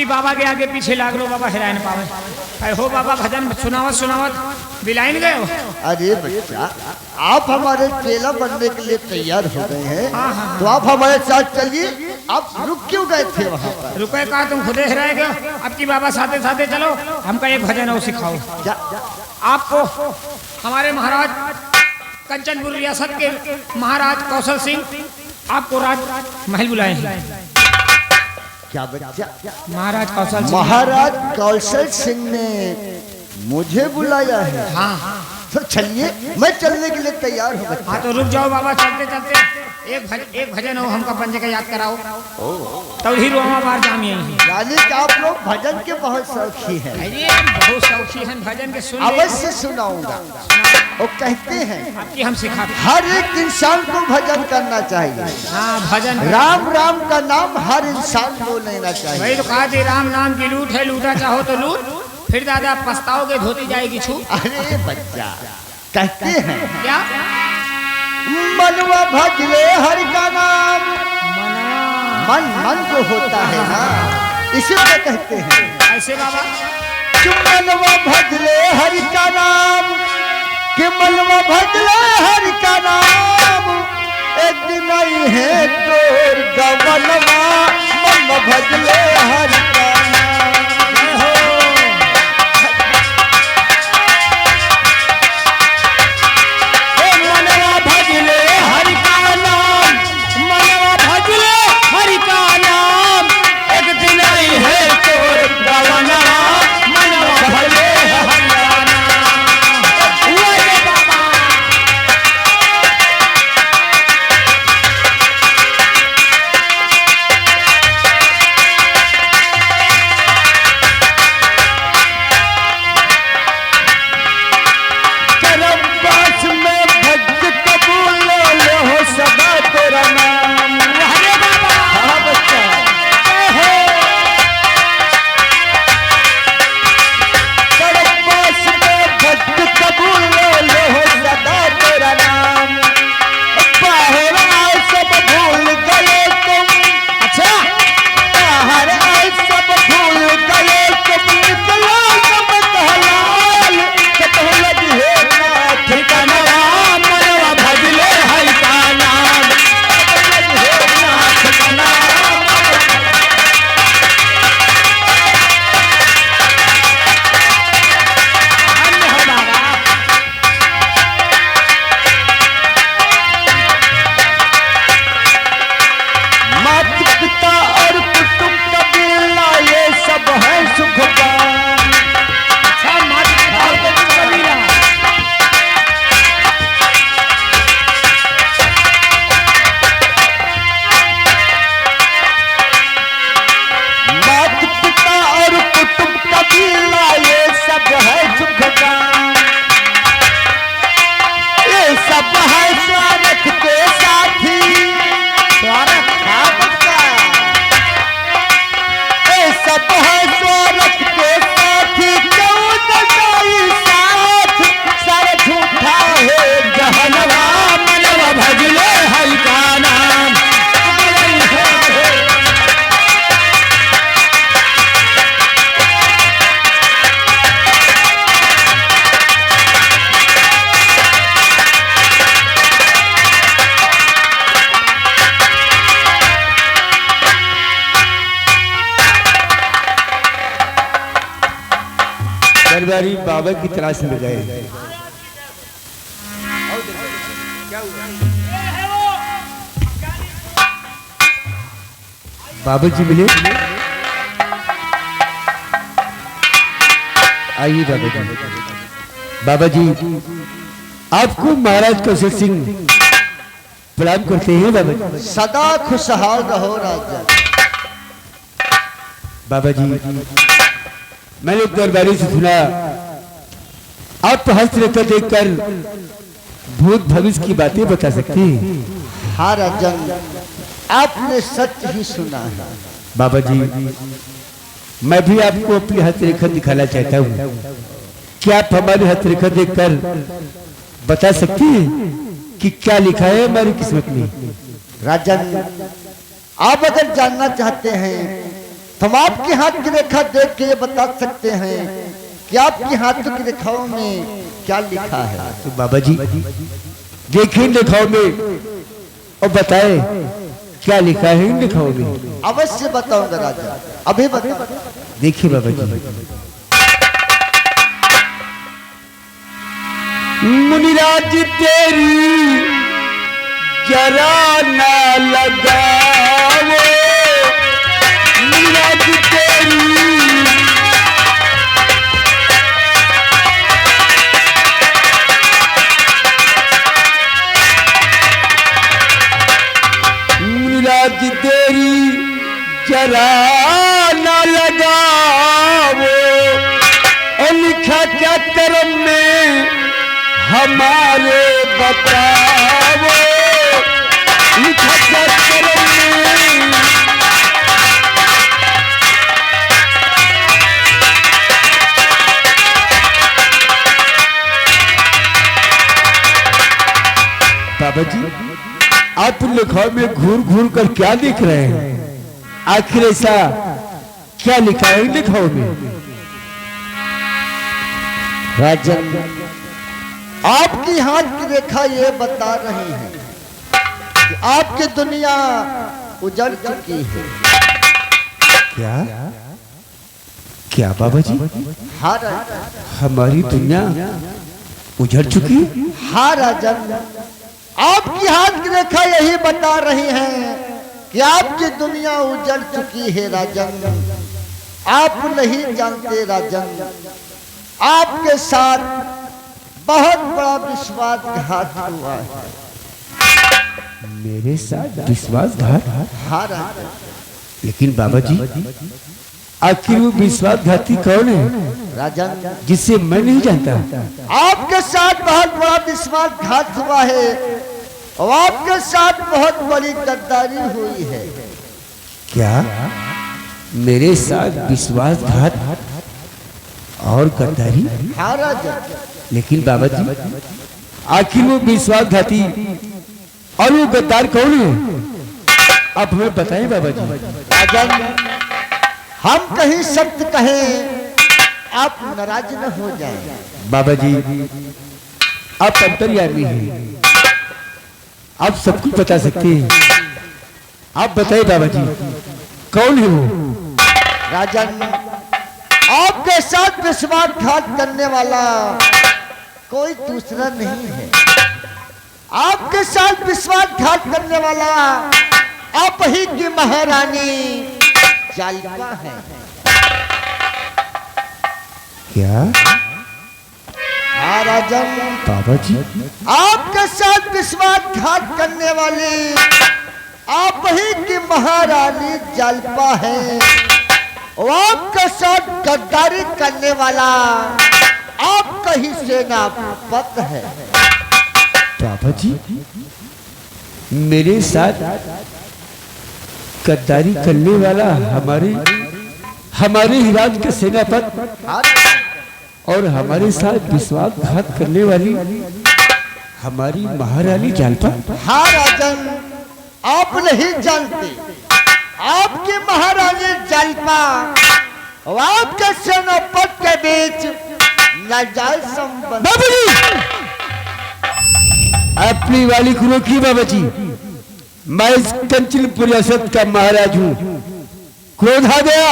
आपकी बाबा के आगे पीछे लाग लो, बाबा हिराए न पावे। हो बाबा भजन सुनावत सुनावत बिलाइन गए हो। अरे बच्चा, आप हमारे चेला बनने के लिए तैयार हो गए हैं, तो आप हमारे साथ चलिए। आप रुक क्यों गए थे वहाँ पर? रुके कहा, तुम खुदे हिराए गए। आपकी बाबा साथे साथे चलो, हमका एक भजन और सिखाओ। आपको हमारे महाराज कंचनपुर रियासत के महाराज कौशल सिंह आपको राज महल बुलाए हैं। क्या बच्चा? महाराज कौशल सिंह, महाराज कौशल सिंह ने मुझे बुलाया है? हाँ। तो चलिए, मैं चलने के लिए तैयार हूँ बच्चा। हाँ तो रुक जाओ बाबा, चलते चलते एक भजन हो हमका पंजे का याद कराओ, तब ही रोमा बार जाम यही। यानी कि आप लोग भजन के बहुत शौकी हैं। अरे बहुत शौकी हैं भजन के, सुन अवश्य सुनाऊंगा। वो कहते हैं आपकी हम सिखाते, हर एक इंसान को भजन करना चाहिए। हाँ भजन, राम राम का नाम हर इंसान को लेना चाहिए। वही तो कहा थी, राम नाम की लूट है, लूटा चाहो तो लूट, फिर दादा पछताओगे धोती जाएगी छूट। अरे बच्चा, कहते हैं क्या? मनवा भजले हरि का नाम। मन जो होता है ना, इसी को कहते हैं। ऐसे बाबा, मनवा भजले हरि का नाम, कि मनवा भजले हरि का नाम। एक दिन आई है तोर गवनवा, मन भजले हरि का दरबारी बाबा की तलाश में गए। बाबा जी मिले। आइए बाबा जी। बाबा जी आपको महाराज कौशल सिंह प्रणाम करते हैं। बाबा जी सदा खुशहाल रहो राजा। बाबा जी मैंने दरबारी से सुना आप हस्तरेखा देखकर भूत भविष्य की बातें बता सकती हैं। हाँ राजन, आपने सच ही सुना है। बाबा जी मैं भी आपको अपनी हस्तरेखा दिखाना चाहता हूँ। क्या आप हमारी हस्तरेखा देखकर बता सकती हैं कि क्या लिखा है हमारी किस्मत में? राजन, आप अगर जानना चाहते हैं हम आपके हाथ की रेखा देख के ये बता सकते हैं कि आपके हाथों की रेखाओं में क्या लिखा है। तो बाबा जी देखिए इन रेखाओं में और बताए क्या लिखा है इन रेखाओं में। अवश्य बताऊंगा राजा, अभी बता। देखिए बाबा जी, मुनिराज तेरी जरा ना लगाओ, मुनिराज तेरी मुनिराज तेरी जरा ना लगाओ, और लिखा क्या कर्म में हमारे बताओ, लिखा क्या कर्म में। बाबा जी आप लिखाओ में घूर घूर कर क्या लिख रहे हैं? आखिर ऐसा क्या लिखा है लिखाओ में? राजन आपकी हाथ की रेखा ये बता रही है कि आपकी दुनिया उजड़ चुकी है। क्या क्या बाबा जी? हाँ राजन, हमारी दुनिया उजड़ चुकी? हाँ राजन, आपकी हाथ की रेखा यही बता रही है कि आपकी दुनिया उजड़ चुकी है राजन। आप नहीं जानते राजन, आपके साथ बहुत बड़ा विश्वासघात हुआ है। मेरे साथ विश्वासघात? हाँ राजन, लेकिन बाबा जी आखिर वो विश्वासघाती कौन है राजन जिसे मैं नहीं जानता? आपके साथ बहुत बड़ा विश्वासघात हुआ है और आपके साथ बहुत बड़ी गद्दारी हुई है। क्या मेरे साथ विश्वासघात और गद्दारी? हाँ राजा, लेकिन बाबा जी आखिर वो विश्वासघाती और वो गद्दार कौन है? आप हमें बताएं बाबा जी। राजन हम कहीं सत्य कहें आप नाराज न हो जाएं। बाबा जी आप अंतर्यामी हैं, आप सब कुछ बता सकते हैं। आप बताएं बाबा जी कौन है वो? राजन आपके साथ विश्वासघात करने वाला कोई दूसरा नहीं है। आपके साथ विश्वासघात करने वाला आप ही की महारानी जालिका है। क्या? हाँ राजन, बाबा जी आपके साथ विश्वासघात करने वाली आप ही की महारानी जालिका है और आपके साथ गद्दारी करने वाला आपका ही सेनापति है। बाबा जी मेरे साथ गद्दारी करने वाला हमारे ही राज्य के सेनापति और हमारे साथ विश्वासघात करने वाली हमारी महारानी जालिका? हाँ राजन आप नहीं जानते, आपकी महारानी जालिका और आपके सेनापति के बीच नाजायज संबंध। बाबा जी अपनी वाली को रोकिए बाबा जी, मैं इस कंचनपुर रियासत का महाराज हूँ। क्रोध आ गया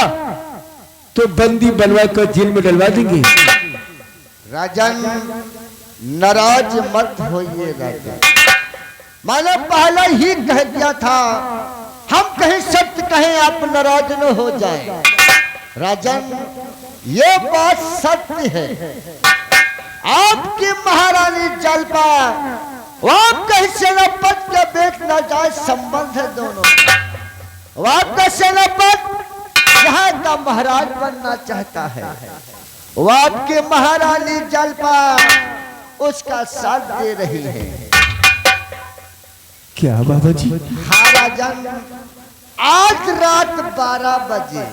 तो बंदी बनवा कर जेल में डलवा देंगे। राजन नाराज मत होइए राजन, मैंने पहले ही कह दिया था हम कहीं सत्य कहें आप नाराज न हो जाए। राजन ये बात सत्य है, आपकी महारानी जालिका आपका सेनापति के बीच नाजायज संबंध है दोनों। आपका सेनापति यहाँ का महाराज बनना चाहता है, वो आपकी महारानी जालिका उसका साथ दे रही है। क्या बाबा जी? हाँ राजन आज रात 12 बजे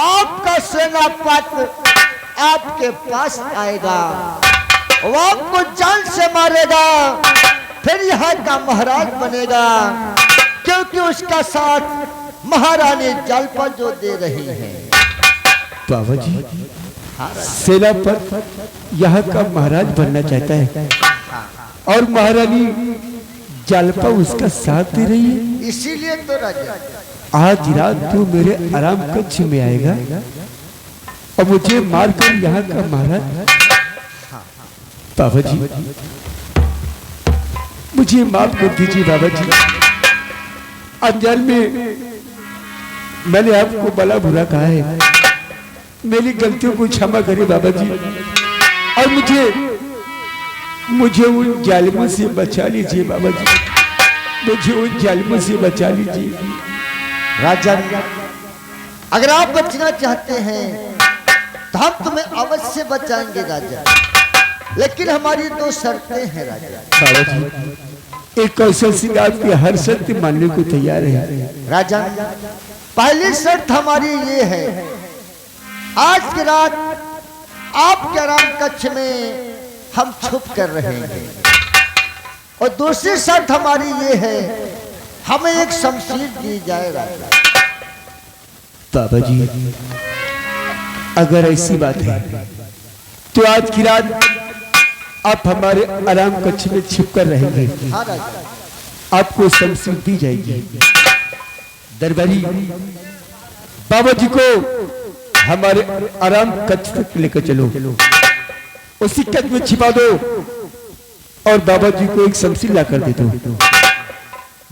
आपका सेनापति आपके पास आएगा, वो आपको जान से मारेगा, फिर यहाँ का महाराज बनेगा। क्योंकि उसका साथ महारानी जालपा जो दे रही है। बाबा जी सेना पर यहाँ का महाराज बनना चाहता है और महारानी जालपा उसका साथ दे रही है। इसीलिए तो राजा आज रात तू मेरे आराम कक्ष में आएगा और मुझे मारकर यहाँ का महाराज। बाबा जी मुझे माफ कर दीजिए बाबा जी, अनजान में मैंने आपको बड़ा बुरा कहा है, मेरी गलतियों को क्षमा करें बाबा जी, और मुझे उन जालिमों से बचा लीजिए बाबा जी, मुझे उन जालिमों से बचा लीजिए। राजा अगर आप बचना चाहते हैं तो हम तुम्हें अवश्य बचाएंगे राजा, लेकिन हमारी 2 शर्तें हैं राजा। बाबा जी एक कौशल सिंह आपकी हर शर्त मानने को तैयार है। राजा पहली शर्त हमारी ये है, आज की रात आपके आराम कक्ष में हम छुप कर रहेंगे, और दूसरी शर्त हमारी ये है, हमें एक शमशीर दी जाए राजा। बाबा जी अगर ऐसी बात है तो आज की रात आप हमारे आराम कक्ष में छिप कर रहेंगे, हाँ राजा। आपको शमशीर दी जाएगी। दरबारी बाबा जी को हमारे आराम कक्ष तक लेकर चलो, उसी कक्ष में छिपा दो और बाबा जी को एक शमशीर ला कर दे दो।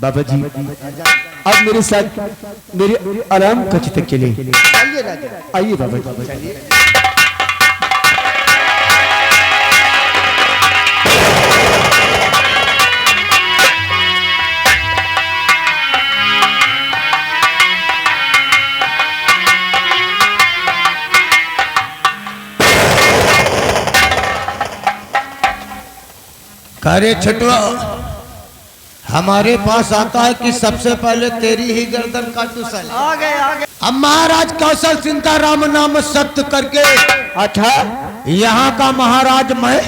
बाबा जी आप मेरे साथ मेरे आराम कक्ष तक चले। आइए राजा, आइए बाबा जी। अरे छटुआ हमारे पास आता है कि सबसे पहले तेरी ही गर्दन काटू साले। आ गए। अब महाराज कौशल सिंह का राम नाम सत्य करके अच्छा यहाँ का महाराज मैं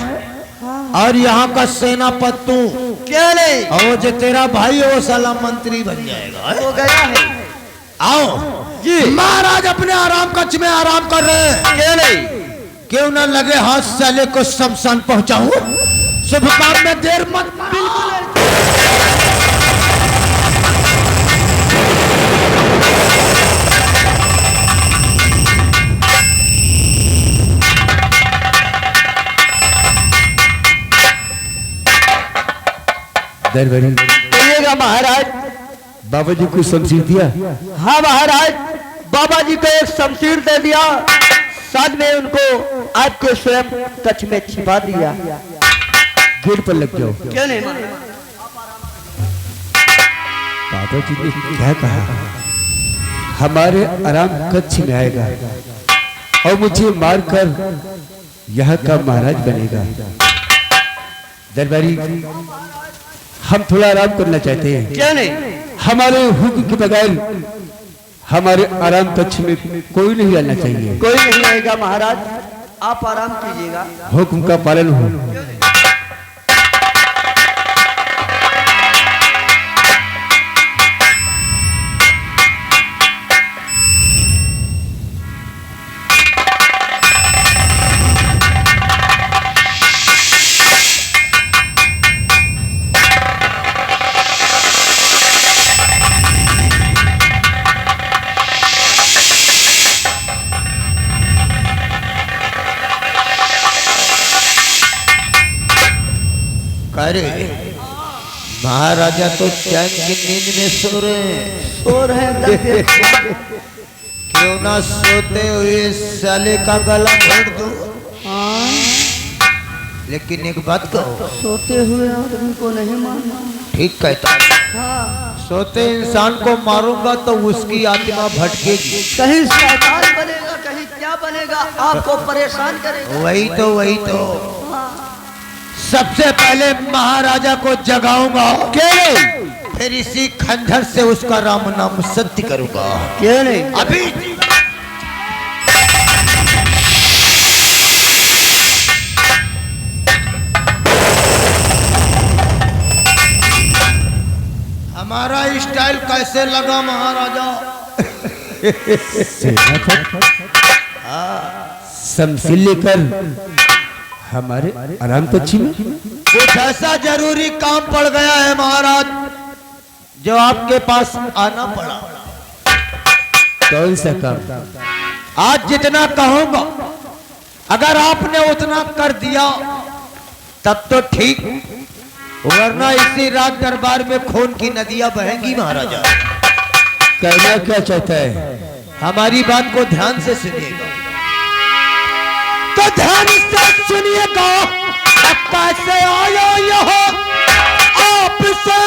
और यहाँ का सेनापति तू, क्या नहीं और जो तेरा भाई है वो साला मंत्री बन जाएगा। हो गया है। आओ जी महाराज अपने आराम कक्ष में आराम कर रहे हैं। क्या नहीं क्यों न लगे हाथ साले को शमशान पहुंचाऊं, शुभ काम में देर मत। दरबारी कहिएगा महाराज। बाबा जी को शमशीर दिया? हाँ महाराज, बाबा जी को एक शमशीर दे दिया, साथ में उनको आपके स्वयं कक्ष में छिपा दिया। गेट पर लग जाओ। क्यों नहीं बाबा जी ने क्या कहा? हमारे आराम कक्ष में आएगा और मुझे मारकर यहाँ का महाराज बनेगा। दरबारी हम थोड़ा आराम करना चाहते हैं। क्या नहीं हमारे हुक्म के बगैर हमारे आराम कक्ष में कोई नहीं आना चाहिए। कोई नहीं आएगा महाराज, आप आराम कीजिएगा। हुक्म का पालन हो। अरे महाराजा तो चैन की नींद में सो रहे हैं। क्यों ना सोते हुए साले का गला घोट दो। लेकिन एक बात कहो, सोते हुए आदमी को नहीं मारना। ठीक कहता है। सोते इंसान को मारूंगा तो उसकी आत्मा भटकेगी, कहीं शैतान बनेगा, कहीं क्या बनेगा, आपको परेशान करेगा। वही तो सबसे पहले महाराजा को जगाऊंगा, फिर इसी खंजर से उसका राम नाम सत्य करूंगा। क्यों नहीं अभी हमारा स्टाइल कैसे लगा महाराजा? शमशीर लेकर हमारे आराम कक्षी में कुछ ऐसा जरूरी काम पड़ गया है महाराज, जो आपके पास आना पड़ा। कौन सा काम? आज जितना कहूंगा अगर आपने उतना कर दिया तब तो ठीक, वरना इसी रात दरबार में खून की नदियां बहेंगी महाराजा। कहना क्या चाहता है? हमारी बात को ध्यान से सुनिएगा। तो ध्यान से सुनिएगा। कैसे आया यहाँ आपसे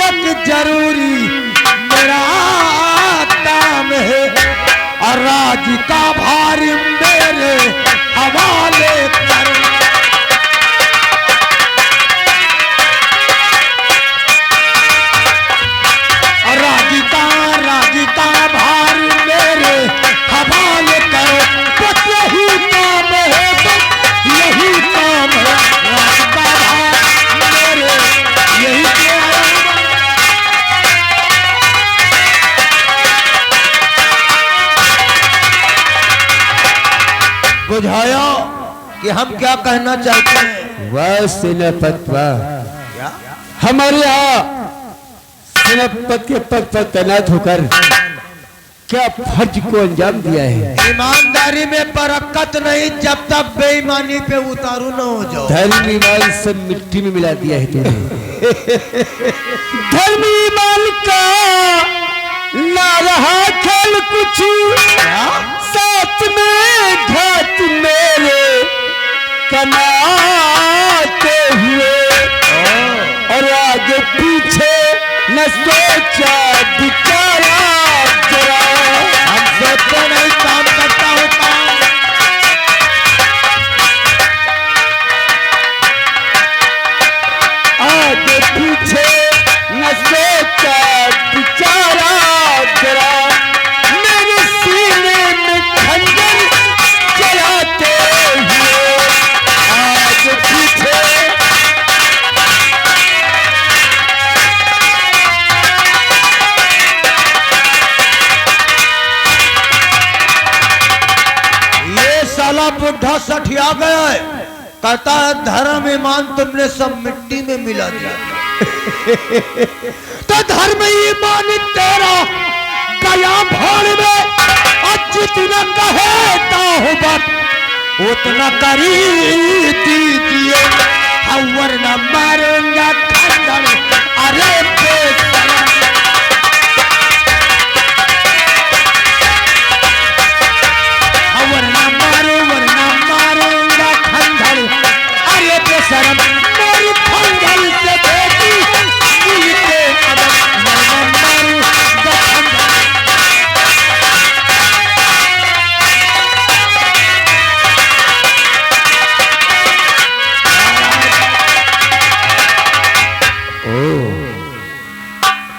एक जरूरी मेरा काम है, और राज का भार मेरे हवाले कर। राज का भार मेरे हवाले करो, बस यही काम है, बस यही काम है। राज का भार मेरे यही बुझाया कि हम क्या कहना चाहते हैं। वाह सेनापति वाह, हमारे यहाँ सेनापति के पद पर तैनात होकर क्या फर्ज को अंजाम दिया है। ईमानदारी में बरकत नहीं जब तक बेईमानी पे उतारू न हो जाओ। धर्म ईमान सब मिट्टी में मिला दिया है तूने। धर्म ईमान का ना रहा खेल कुछ, साथ में घात मेरे कमाते हुए, और आगे पीछे न सोचा बिचारा जरा। हम सोचते नहीं, काम करता हूँ काम। आगे पीछे न सोचा बिचारा जरा, मेरे सीने में खंजर चलाते हुए। आगे पीछे साला बुढ़ा सठिया गया है, कहता है धर्म ईमान तुमने सब मिट्टी में मिला दिया। तो धर्म ईमान तेरा गया भाड़ में, और जितना कहता हूँ बात उतना करी दीजिए, वरना मारूंगा खंडन। अरे बेशरम, वरना मारूंगा खंडन। अरे बेशरम, मेरी खंडन से बेटी जीते अदब, वरना मारूंगा खंडन।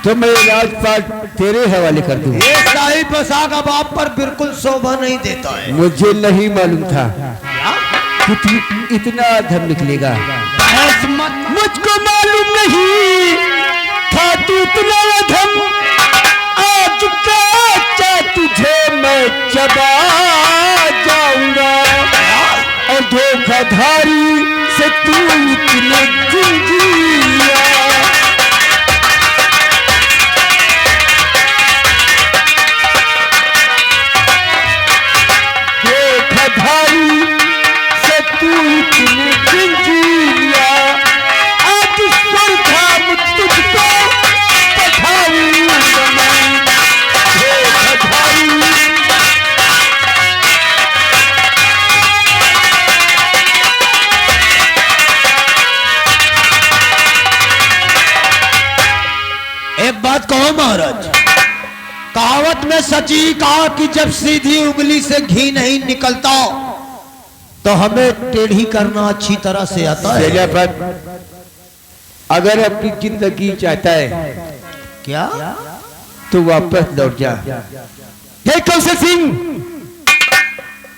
तो मैं राजपाट तेरे हवाले कर दूं। ये शाही पोशाक अब आप पर बिल्कुल शोभा नहीं देता है। मुझे नहीं मालूम था कि तू इतना अधम निकलेगा। बहस मत। मुझको मालूम नहीं था तू इतना अधम। आज का तुझे मैं चबा जाऊंगा, और धोखाधारी से तू इतने जिंजिया। से तू इतनी जिंजिया, आज स्वर्ग तुझको पठाऊंगा मैं। एक बात कहो महाराज, कहावत में सची कहा कि जब सीधी उंगली से घी नहीं निकलता तो हमें टेढ़ी करना अच्छी तरह से आता है। सेनापति अगर अपनी जिंदगी चाहता है क्या? तो वापस लौट जा। हे कौशल सिंह,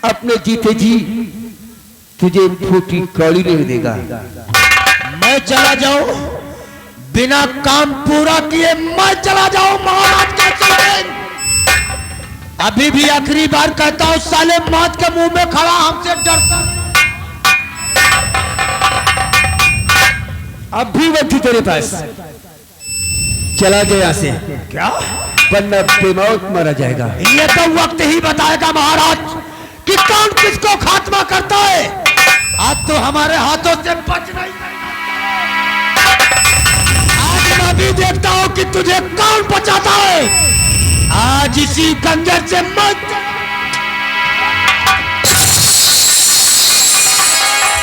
अपने जीते जी तुझे फूटी कौड़ी नहीं देगा। मैं चला जाऊं बिना काम पूरा किए मैं चला जाऊं महाराज के सामने। अभी भी आखिरी बार कहता हूं, साले मौत के मुंह में खड़ा हमसे डरता। अब भी वक्त ही तेरे पास, चला गया यहाँ से, क्या? वरना बेमौत मारा जाएगा। ये तो वक्त ही बताएगा महाराज कि कौन किसको खात्मा करता है। आज तो हमारे हाथों से बच नहीं सकता। आज मैं भी देखता हूं कि तुझे कौन बचाता है। आज इसी कंजर से मत।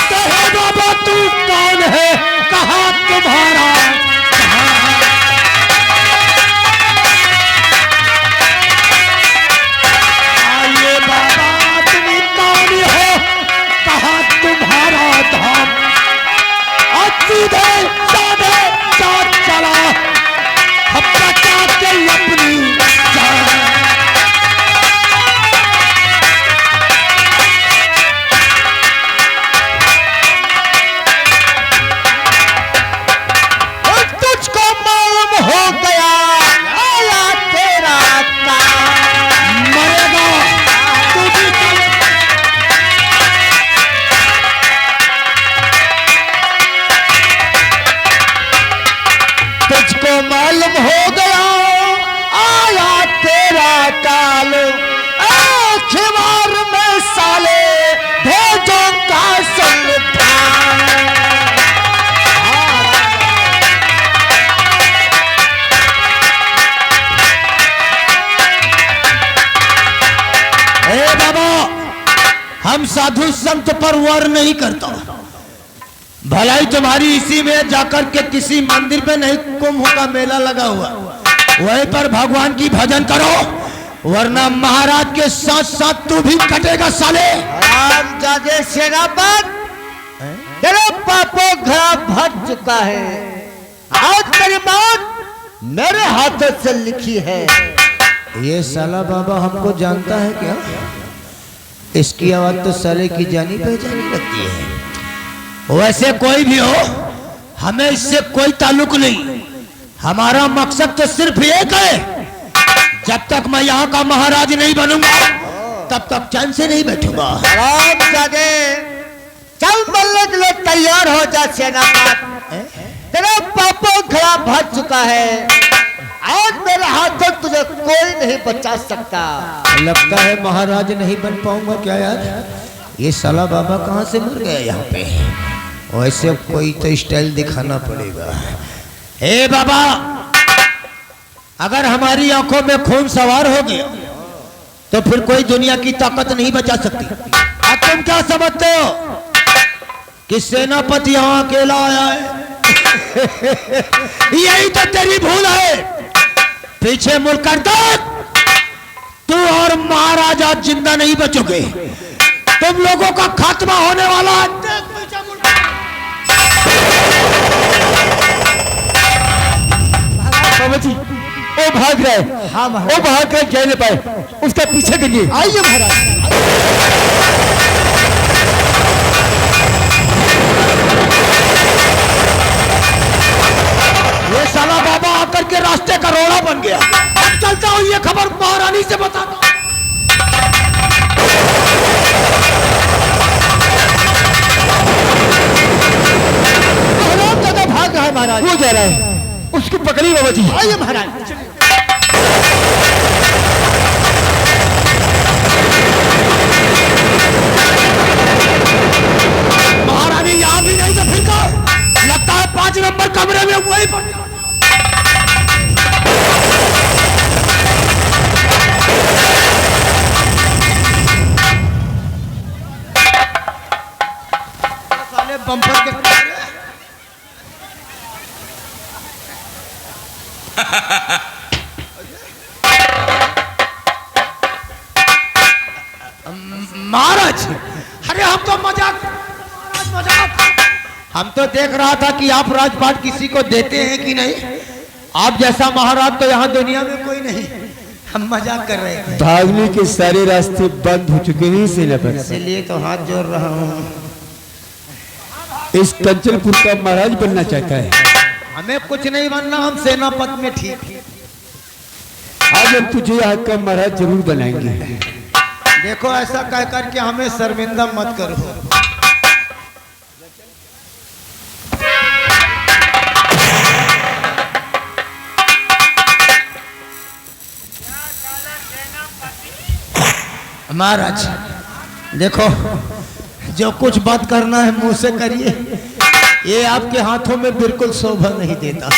कहे बाबा तू कौन है, कहा तुम्हारा सीधे साधे साथ चला, हम बचाते अपनी जान। तुझको मालूम हो गया आया तेरा काम, मरेगा तू भी तुझको मालूम हो गया आया तेरा काल, आखिर में साले भेजों का संविधान। ए बाबा, हम साधु संत पर वार नहीं करता। भलाई तुम्हारी इसी में जाकर के किसी मंदिर पे नहीं, कुंभ का मेला लगा हुआ, वहीं पर भगवान की भजन करो, वरना महाराज के साथ साथ तू भी कटेगा साले। रामजादे सेनापत, तेरे पापों घड़ा भर चुका है। आज तेरी मौत मेरे हाथों से लिखी है। ये साला बाबा हमको जानता है क्या? इसकी आवाज तो साले की जानी पहचानी लगती है। वैसे कोई भी हो, हमें इससे कोई ताल्लुक नहीं। हमारा मकसद तो सिर्फ एक है, जब तक मैं यहाँ का महाराज नहीं बनूंगा तब तक चैन से नहीं बैठूंगा। रामजादे, चल मरने के लिए तैयार हो जा सेनापत। तेरा पापों घड़ा भर चुका है। आज मेरे हाथों तुझे कोई नहीं बचा सकता। लगता है महाराज नहीं बन पाऊंगा क्या यार? ये साला बाबा कहाँ से मर गया यहाँ पे? वैसे कोई तो स्टाइल दिखाना पड़ेगा। हे बाबा, अगर हमारी आंखों में खून सवार हो गया तो फिर कोई दुनिया की ताकत नहीं बचा सकती। अब तुम क्या समझते हो कि सेनापति यहाँ अकेला आया है? यही तो तेरी भूल है। पीछे मुड़कर देख, तू और महाराजा जिंदा नहीं बचोगे। तुम लोगों का खात्मा होने वाला है। बाबा जी, वो भाग रहा है। हाँ वो भाग कर जा नहीं पाए, उसका पीछे करिए। आइए महाराज। ये साला बाबा आकर के रास्ते का रोड़ा बन गया। अब चलता हूँ, ये खबर महारानी से बताता हूँ। भाग रहा है महाराज। वो जा रहा है, उसको पकड़िए बाबा जी। आइए महाराज। महारानी यहाँ भी नहीं तो फिर कहाँ? लगता है 5 नंबर कमरे में वही पड़। साले बम्पर के महाराज, अरे हम तो मजाक, हम तो देख रहा था कि आप राजपाट किसी को देते हैं कि नहीं। आप जैसा महाराज तो यहाँ दुनिया में कोई नहीं। हम मजाक कर रहे थे। भागने के सारे रास्ते बंद हो चुके हैं सेनापति। इसलिए तो हाथ जोड़ रहा हूँ। इस कंचनपुर का महाराज बनना चाहता है। हमें कुछ नहीं बनना, हम सेनापति में ठीक हैं। आज हम तुझे यहाँ का महाराज जरूर बनाएंगे। देखो ऐसा कह कर के हमें शर्मिंदा मत करो। महाराज देखो, जो कुछ बात करना है मुंह से करिए, ये आपके हाथों में बिल्कुल शोभा नहीं देता।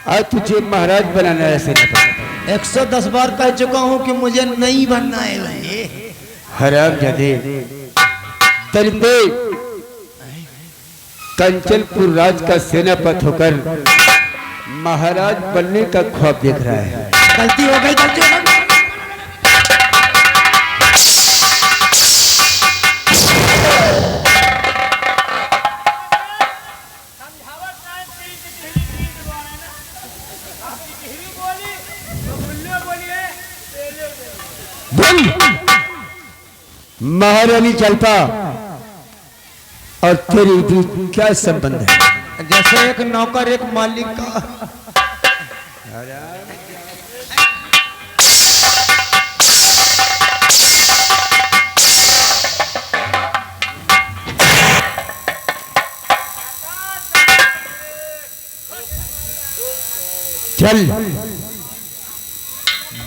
आज तुझे महाराज बनाना है सेनापति। 110 बार कह चुका हूं कि मुझे नहीं बनना है भाई। हरामजादे, दरिंदे, कंचनपुर राज का सेनापति होकर महाराज बनने का ख्वाब देख रहा है। गलती हो गई, गलती हो गई। महारानी जलपा और तेरी बीच क्या संबंध है? जैसे एक नौकर एक मालिक का। चल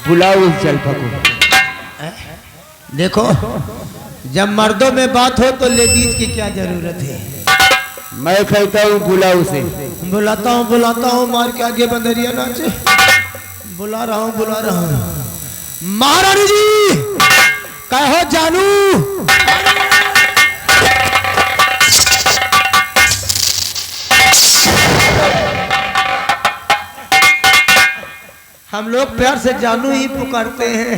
बुलाओ उस जलपा को। देखो, जब मर्दों में बात हो तो लेडीज की क्या जरूरत है। मैं कहता हूँ बुलाओ उसे। बुलाता हूँ, मार के आगे बंदरिया नाचे। बुला रहा हूँ। महारानी जी कहो जानू। हम लोग प्यार से जानू ही पुकारते हैं।